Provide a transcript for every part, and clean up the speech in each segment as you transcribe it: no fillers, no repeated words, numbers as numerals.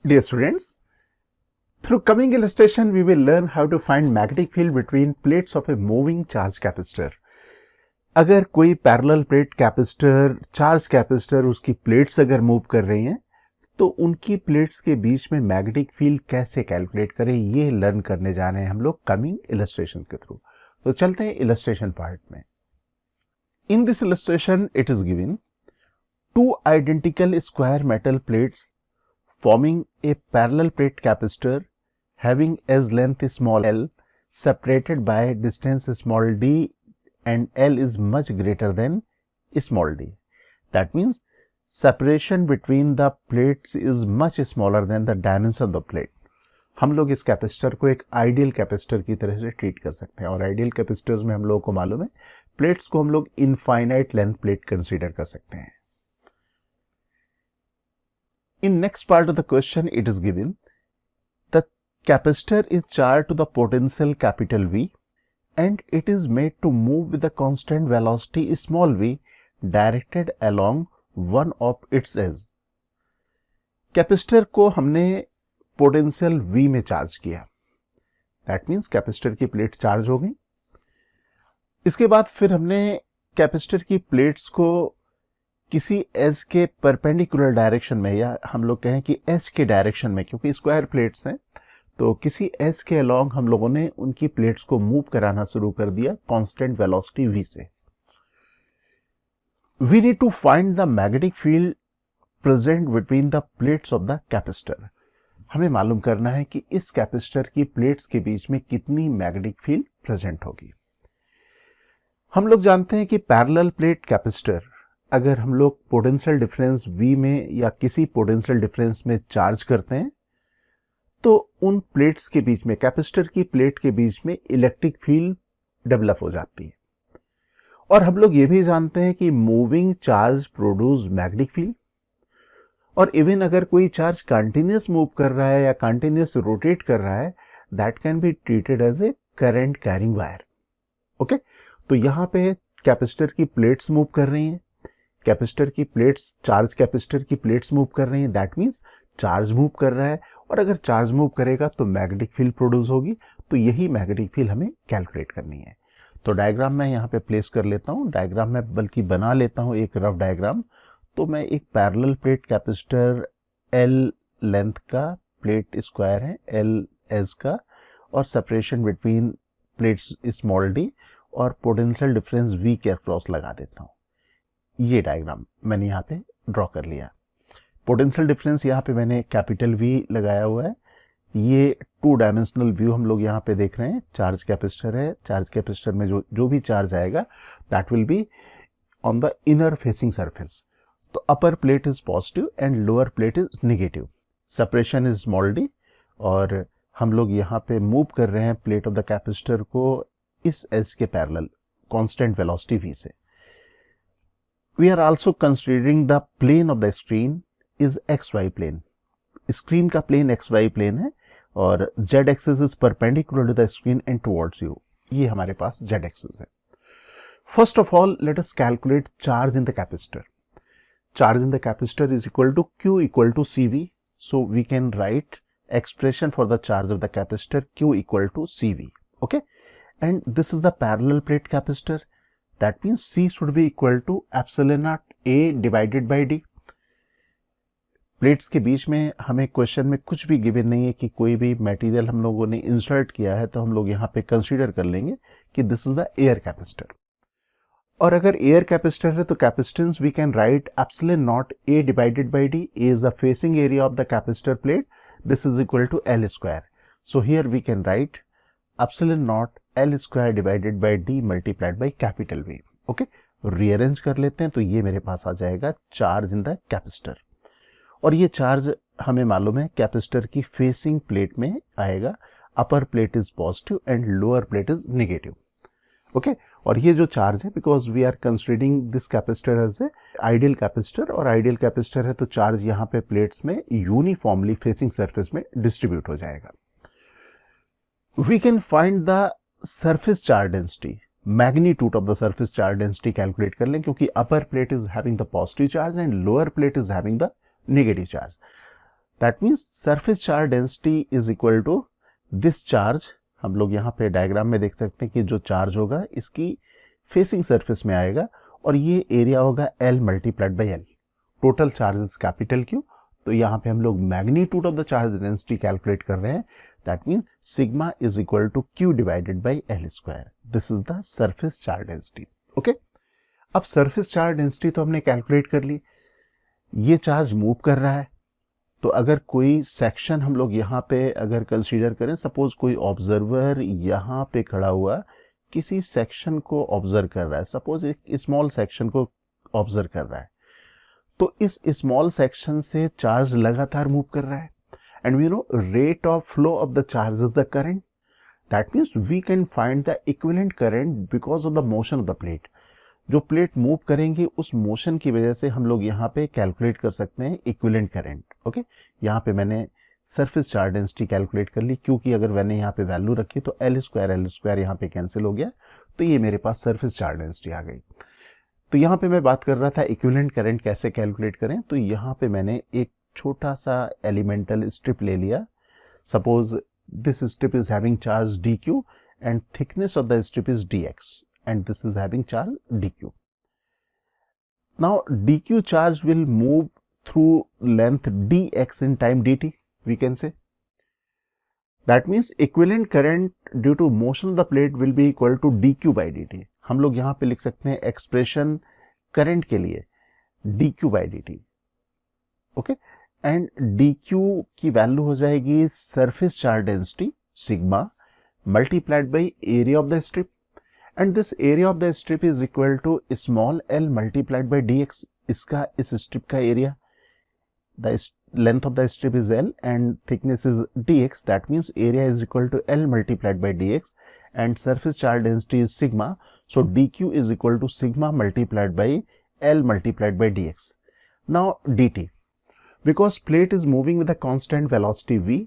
Dear students, through coming illustration we will learn how to find magnetic field between plates of a moving charge capacitor. अगर कोई parallel plate capacitor, charge capacitor, उसकी plates अगर move कर रही हैं तो उनकी प्लेट्स के बीच में मैग्नेटिक फील्ड कैसे कैलकुलेट करें, ये लर्न करने जा रहे हैं हम लोग कमिंग इलस्ट्रेशन के थ्रू। तो चलते हैं इलस्ट्रेशन पार्ट में। In this illustration it is given two identical square metal plates forming a parallel plate capacitor having as length small l separated by distance small d and l is much greater than small d. That means separation between the plates is much smaller than the dimension of the plate. हम लोग इस capacitor को एक ideal capacitor की तरह से treat कर सकते हैं और आइडियल कैपेसिटर्स में हम लोगों को मालूम है प्लेट्स को हम लोग इनफाइनाइट लेंथ प्लेट कंसीडर कर सकते हैं। In next part of the question, it is given the capacitor is charged to the potential capital V and it is made to move with the constant velocity small v directed along one of its edge. Capacitor को हमने potential V में charge किया, that means capacitor की plate charge हो गई। इसके बाद फिर हमने कैपेसिटर की प्लेट्स को किसी एज के परपेंडिकुलर डायरेक्शन में, या हम लोग कहें कि एज के डायरेक्शन में, क्योंकि स्क्वायर प्लेट्स हैं तो किसी एज के अलोंग हम लोगों ने उनकी प्लेट्स को मूव कराना शुरू कर दिया कांस्टेंट वेलोसिटी v से। We need to find the magnetic field present between the plates of the capacitor. हमें मालूम करना है कि इस कैपेसिटर की प्लेट्स के बीच में कितनी मैग्नेटिक फील्ड प्रेजेंट होगी। हम लोग जानते हैं कि पैरेलल प्लेट कैपेसिटर अगर हम लोग पोटेंशियल डिफरेंस V में या किसी पोटेंशियल डिफरेंस में चार्ज करते हैं तो उन प्लेट्स के बीच में, कैपेसिटर की प्लेट के बीच में इलेक्ट्रिक फील्ड डेवलप हो जाती है। और हम लोग ये भी जानते हैं कि moving charge produce magnetic field, और इवन अगर कोई चार्ज कंटिन्यूअस मूव कर रहा है या कंटिन्यूअस रोटेट कर रहा है, that can be treated as a current carrying wire. Okay, तो यहाँ पे कैपेसिटर की प्लेट्स मूव कर रही हैं, कैपेसिटर की प्लेट्स, चार्ज कैपेसिटर की प्लेट्स मूव कर रही हैं, दैट मीन्स चार्ज मूव कर रहा है, और अगर चार्ज मूव करेगा तो मैग्नेटिक फील्ड प्रोड्यूस होगी। तो यही मैग्नेटिक फील्ड हमें कैलकुलेट करनी है। तो डायग्राम मैं यहाँ पे प्लेस कर लेता हूँ, डायग्राम में बल्कि बना लेता हूँ एक रफ डायग्राम। तो मैं एक parallel plate capacitor L length का प्लेट स्क्वायर है, L एज का, और separation between plates small d, और पोटेंशियल डिफरेंस V के अक्रॉस लगा देता हूँ। ये डायग्राम मैंने यहाँ पे ड्रॉ कर लिया। पोटेंशियल डिफरेंस यहाँ पे मैंने कैपिटल V लगाया हुआ है। ये टू डायमेंशनल व्यू हम लोग यहाँ पे देख रहे हैं। चार्ज कैपेसिटर है, चार्ज कैपेसिटर में जो भी चार्ज आएगा that will be on the inner facing surface. तो upper plate is positive and lower plate is negative, separation is small d, और हम लोग यहाँ पे मूव कर रहे हैं प्लेट ऑफ द कैपेसिटर को इस एज के पैरेलल कांस्टेंट वेलोसिटी v से। We are also considering the plane of the screen is XY plane. Screen का प्लेन XY प्लेन है और Z axis is perpendicular to the screen and towards you. ये हमारे पास Z axis है। First of all, let us calculate charge in the capacitor. Charge in the capacitor is equal to Q equal to CV. So we can write expression for the charge of the capacitor Q equal to CV. Okay, and this is the parallel plate capacitor. That means C should be equal to epsilon naught A divided by D. Plates के बीच में हमें question में कुछ भी given नहीं है कि कोई भी मटेरियल हम लोगों ने इंसर्ट किया है, तो हम लोग यहाँ पे कंसीडर कर लेंगे कि this is the air capacitor. और अगर एयर कैपेसिटर है तो capacitance we can write epsilon naught A divided by D। A is the facing area of the capacitor plate, this is equal to L square. So here we can write epsilon naught L square divided by D multiplied by capital V। Okay, rearrange कर लेते हैं तो ये मेरे पास आ जाएगा charge in the capacitor, और ये charge हमें मालूम है कैपेसिटर की फेसिंग प्लेट में आएगा। Upper plate is positive and lower plate is negative. Okay, और ये जो चार्ज है, because we are considering this capacitor as a ideal capacitor, और आइडियल कैपेसिटर है तो चार्ज यहाँ पे प्लेट्स में यूनिफॉर्मली फेसिंग सरफेस में डिस्ट्रीब्यूट हो जाएगा। We can find the surface charge density, magnitude of the surface charge density calculate कर लें, क्योंकि upper plate is having the positive charge and lower plate is having the negative charge. That means surface charge density is equal to this charge, हम लोग यहाँ पे diagram में देख सकते हैं कि जो चार्ज होगा इसकी फेसिंग सरफेस में आएगा और ये एरिया होगा L multiplied by L, total charge is capital Q। तो यहाँ पे हम लोग magnitude of the charge density calculate कर रहे हैं, that means sigma is equal to Q divided by L square, this is the surface charge density. Okay, अब surface charge density तो हमने कैलकुलेट कर ली, ये चार्ज मूव कर रहा है, तो अगर कोई सेक्शन हम लोग यहाँ पे अगर कंसीडर करें, सपोज कोई ऑब्जर्वर यहाँ पे खड़ा हुआ किसी सेक्शन को ऑब्जर्व कर रहा है, सपोज एक स्मॉल सेक्शन को ऑब्जर्व कर रहा है, तो इस स्मॉल सेक्शन से चार्ज लगातार मूव कर रहा है, and we know rate of flow of the charge is the current, that means we can find the equivalent current because of the motion of the plate. जो plate move करेंगी उस motion की वजह से हम लोग यहाँ पे कैलकुलेट कर सकते हैं इक्विवेलेंट करंट। ओके, यहाँ पे मैंने सरफेस चार्ज डेंसिटी कैलकुलेट कर ली, क्योंकि अगर मैंने यहाँ पे वैल्यू रखी तो L स्क्वायर यहाँ पे कैंसिल हो गया, तो ये मेरे पास सरफेस चार्ज डेंसिटी आ गई। तो यहाँ पे मैं बात कर रहा था इक्विवेलेंट करंट कैसे कैलकुलेट करें, तो यहाँ पे मैंने एक छोटा सा एलिमेंटल स्ट्रिप ले लिया, suppose this strip is having charge dq and thickness of the strip is dx and this is having charge dq. Now dq charge will move through length dx in time dt, we can say. That means equivalent current due to motion of the plate will be equal to dq by dt. हम लोग यहाँ पे लिख सकते हैं expression current के लिए dq by dt. Okay, and dq की वैल्यू हो जाएगी surface charge density sigma multiplied by area of the strip, and this area of the strip is equal to small l multiplied by dx. इसका इस strip का area, the length of the strip is l and thickness is dx, that means area is equal to l multiplied by dx and surface charge density is sigma, so dq is equal to sigma multiplied by l multiplied by dx. Now dt, because plate is moving with a constant velocity v,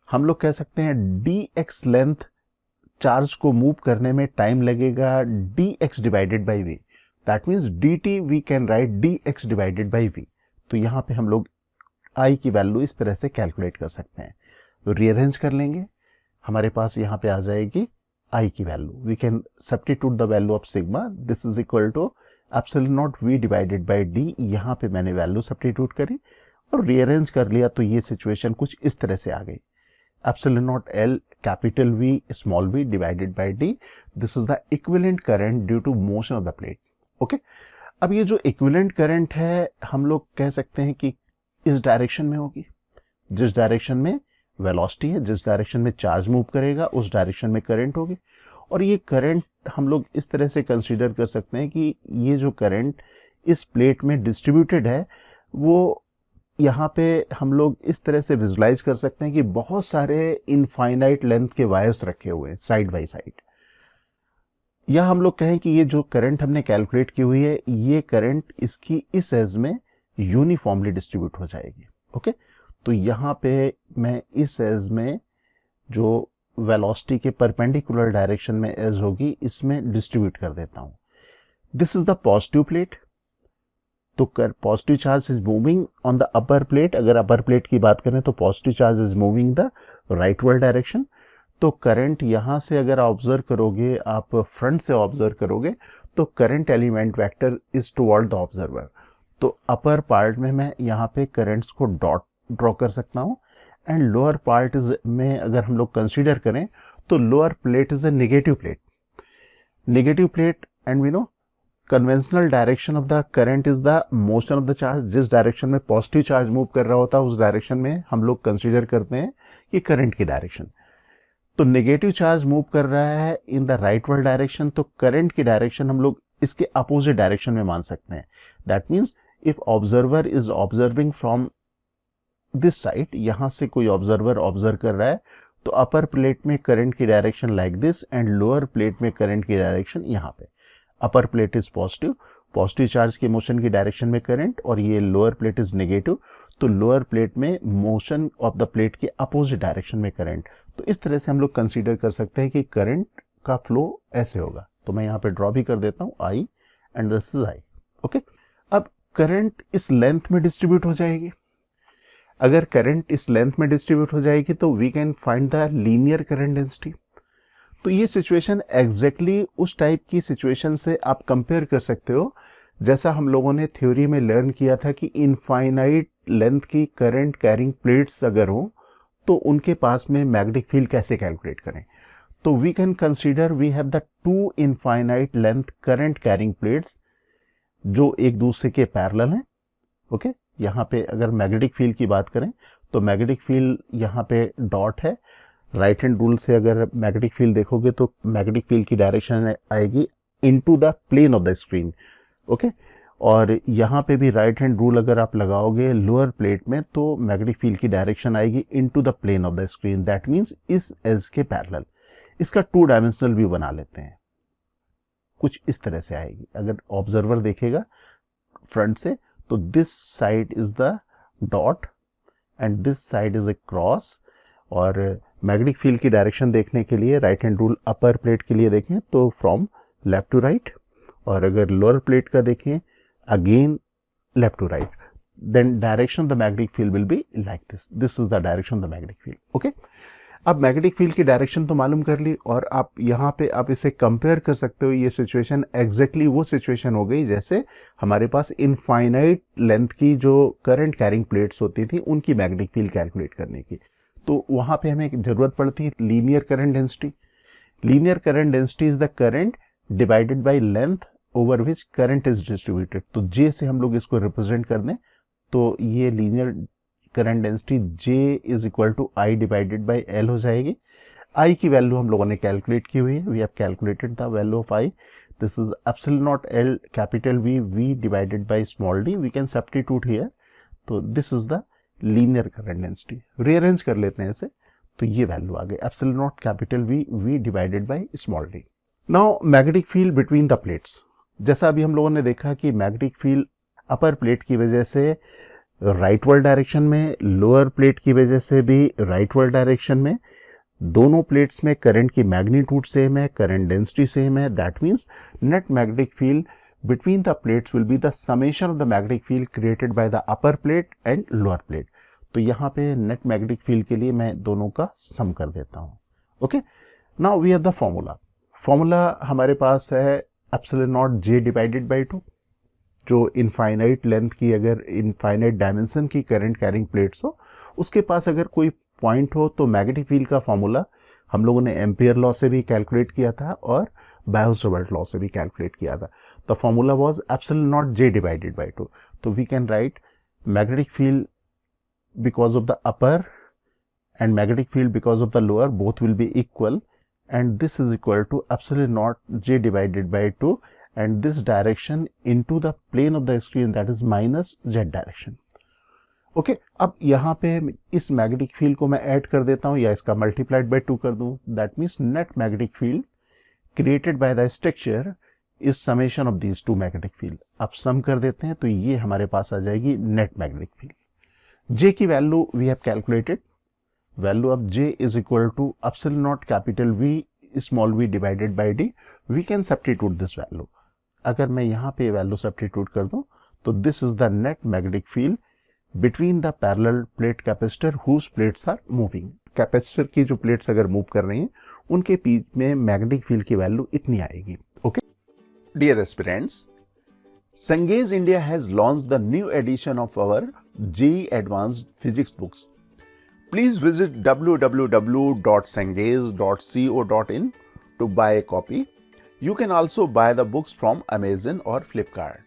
हम लोग कह सकते हैं dx length charge को move करने में time लगेगा dx divided by v, that means dt we can write dx divided by v। तो यहाँ पे हम लोग i की वैल्यू इस तरह से कैलकुलेट कर सकते हैं, तो रीअरेंज कर लेंगे, हमारे पास यहाँ पे आ जाएगी i की value, we can substitute the value of sigma, this is equal to epsilon naught v divided by d, यहाँ पे मैंने वैल्यू सब्स्टिट्यूट करी और रीअरेंज कर लिया, तो ये सिचुएशन कुछ इस तरह से आ गई, epsilon naught L capital V small v divided by d, this is the equivalent current due to motion of the plate. Okay, अब ये जो equivalent current है हम लोग कह सकते हैं कि इस डायरेक्शन में होगी, जिस डायरेक्शन में वेलोसिटी है, जिस डायरेक्शन में चार्ज मूव करेगा उस डायरेक्शन में करंट होगी, और ये करंट हम लोग इस तरह से कंसीडर कर सकते हैं कि ये जो करंट इस प्लेट में डिस्ट्रीब्यूटेड है वो यहाँ पे हम लोग इस तरह से विजुलाइज कर सकते हैं कि बहुत सारे इनफाइनाइट लेंथ के वायर्स रखे हुए हैं साइड बाय साइड, या हम लोग कहें कि ये जो करंट हमने कैलकुलेट की हुई है ये करंट इसकी इस एज में यूनिफॉर्मली डिस्ट्रीब्यूट हो जाएगी। ओके, तो यहाँ पे मैं इस एज में जो वेलोसिटी के परपेंडिकुलर डायरेक्शन में एज होगी इसमें डिस्ट्रीब्यूट कर देता हूँ। This is the positive plate, तो positive charge is moving on the upper plate, अगर अपर प्लेट की बात करें तो positive charge is moving the rightward direction, तो करंट यहाँ से अगर ऑब्जर्व करोगे, आप फ्रंट से ऑब्जर्व करोगे तो current element vector is toward the observer, तो अपर पार्ट में मैं यहाँ पे करंट्स को डॉट ड्रॉ कर सकता हूँ, एंड लोअर पार्ट इज में अगर हम लोग कंसीडर करें तो lower plate is a negative plate and we know conventional direction of the current is the motion of the charge, जिस डायरेक्शन में पॉजिटिव चार्ज मूव कर रहा होता है उस डायरेक्शन में हम लोग कंसीडर करते हैं कि करंट की डायरेक्शन, तो नेगेटिव चार्ज मूव कर रहा है इन द राइटवर्ड डायरेक्शन, तो करंट की डायरेक्शन हम लोग इसके अपोजिट डायरेक्शन में मान सकते हैं, that means if observer is observing from this side, यहाँ से कोई ऑब्जर्वर ऑब्जर्व कर रहा है तो अपर प्लेट में करंट की direction like this and lower plate में करंट की डायरेक्शन यहाँ पे, अपर प्लेट इज पॉजिटिव चार्ज के मोशन की डायरेक्शन में करंट और ये लोअर प्लेट इज नेगेटिव, तो लोअर प्लेट में मोशन ऑफ द प्लेट के अपोजिट डायरेक्शन में करंट, तो इस तरह से हम लोग कंसीडर कर सकते हैं कि करंट का फ्लो ऐसे होगा, तो मैं यहाँ पे ड्रॉ भी कर देता हूँ I and this is I। Okay, अब करंट इस लेंथ में डिस्ट्रीब्यूट हो जाएगी, अगर करंट इस लेंथ में डिस्ट्रीब्यूट हो जाएगी तो we can find the linear current density. तो ये सिचुएशन एग्जैक्टली उस टाइप की सिचुएशन से आप कंपेयर कर सकते हो जैसा हम लोगों ने थ्योरी में लर्न किया था कि इनफाइनाइट लेंथ की करंट कैरिंग प्लेट्स अगर हो तो उनके पास में मैग्नेटिक फील्ड कैसे कैलकुलेट करें। तो we can consider we have the two infinite length current carrying plates जो एक दूसरे के पैरेलल हैं। ओके, यहाँ पे अगर मैग्नेटिक फील्ड की बात करें तो मैग्नेटिक फील्ड यहाँ पे डॉट है। राइट हैंड रूल से अगर मैग्नेटिक फील्ड देखोगे तो मैग्नेटिक फील्ड की डायरेक्शन आएगी into the plane of the screen. Okay, और यहाँ पे भी राइट हैंड रूल अगर आप लगाओगे लोअर प्लेट में तो मैग्नेटिक फील्ड की डायरेक्शन आएगी into the plane of the screen, that means इस एज के पैरेलल। इसका टू डायमेंशनल व्यू बना लेते हैं, कुछ इस तरह से आएगी। अगर ऑब्जर्वर देखेगा फ्रंट से तो this side is the dot and this side is a cross. और मैग्नेटिक फील्ड की डायरेक्शन देखने के लिए राइट हैंड रूल अपर प्लेट के लिए देखें तो फ्रॉम लेफ्ट टू राइट, और अगर लोअर प्लेट का देखें again left to right, then direction of the magnetic field will be like this is the direction of the magnetic field. Okay, अब magnetic field की डायरेक्शन तो मालूम कर ली और आप यहाँ पे आप इसे कंपेयर कर सकते हो। ये सिचुएशन एग्जैक्टली वो सिचुएशन हो गई जैसे हमारे पास इनफाइनाइट लेंथ की जो करंट कैरिंग प्लेट्स होती थी उनकी मैग्नेटिक फील्ड कैलकुलेट करने की। तो वहाँ पे हमें जरूरत पड़ती है linear current density. Linear current density is the current divided by length over which current is distributed. तो जे से हम लोग इसको रिप्रेजेंट कर दें तो ये linear current density J is equal to I divided by L हो जाएगी। आई की वैल्यू हम लोगों ने कैलकुलेट की हुई है, we have calculated the value of I, this is epsilon naught L capital V divided by small d, we can substitute here. तो this is the linear current density. Rearrange कर लेते हैं इसे तो ये वैल्यू आ गई epsilon naught capital V divided by small d। Now magnetic field between the plates, जैसा अभी हम लोगों ने देखा कि मैग्नेटिक फील्ड अपर प्लेट की वजह से राइटवर्ड डायरेक्शन में, लोअर प्लेट की वजह से भी राइटवर्ड डायरेक्शन में, दोनों प्लेट्स में करंट की मैग्नीट्यूड सेम है, करंट डेंसिटी सेम है, that means net magnetic field between the plates will be the summation of the magnetic field created by the upper plate and lower plate. तो यहाँ पे net magnetic field के लिए मैं दोनों का सम कर देता हूँ। Okay, now we have the formula हमारे पास है epsilon naught J divided by 2, जो इनफाइनाइट लेंथ की अगर इनफाइनाइट डायमेंशन की करंट कैरिंग प्लेट्स हो उसके पास अगर कोई पॉइंट हो तो मैग्नेटिक फील्ड का फॉर्मूला हम लोगों ने एम्पियर लॉ से भी कैलकुलेट किया था और बायो-सावर्ट लॉ से भी कैलकुलेट किया था। The formula was epsilon naught J divided by 2। तो we can write magnetic field because of the upper and magnetic field because of the lower both will be equal, and this is equal to epsilon naught J divided by 2 and this direction into the plane of the screen, that is minus Z direction. Okay, अब यहाँ पे इस magnetic field को मैं add कर देता हूँ या इसका मल्टीप्लाइड बाय 2 कर दूँ, that means net magnetic field created by the structure is summation of these two magnetic field. अब सम कर देते हैं तो ये हमारे पास आ जाएगी नेट मैग्नेटिक फील्ड। J की value we have calculated, value of J is equal to epsilon naught capital V small v divided by d, we can substitute this value। अगर मैं यहाँ पे वैल्यू सब्स्टिट्यूट कर दूं तो this is the net magnetic field between the parallel plate capacitor whose plates are moving. Capacitor की जो plates अगर मूव कर रही हैं उनके बीच में मैग्नेटिक फील्ड की वैल्यू इतनी आएगी। Okay dear aspirants, Cengage India has launched the new edition of our JEE Advanced Physics books. Please visit www.cengage.co.in to buy a copy. You can also buy the books from Amazon or Flipkart.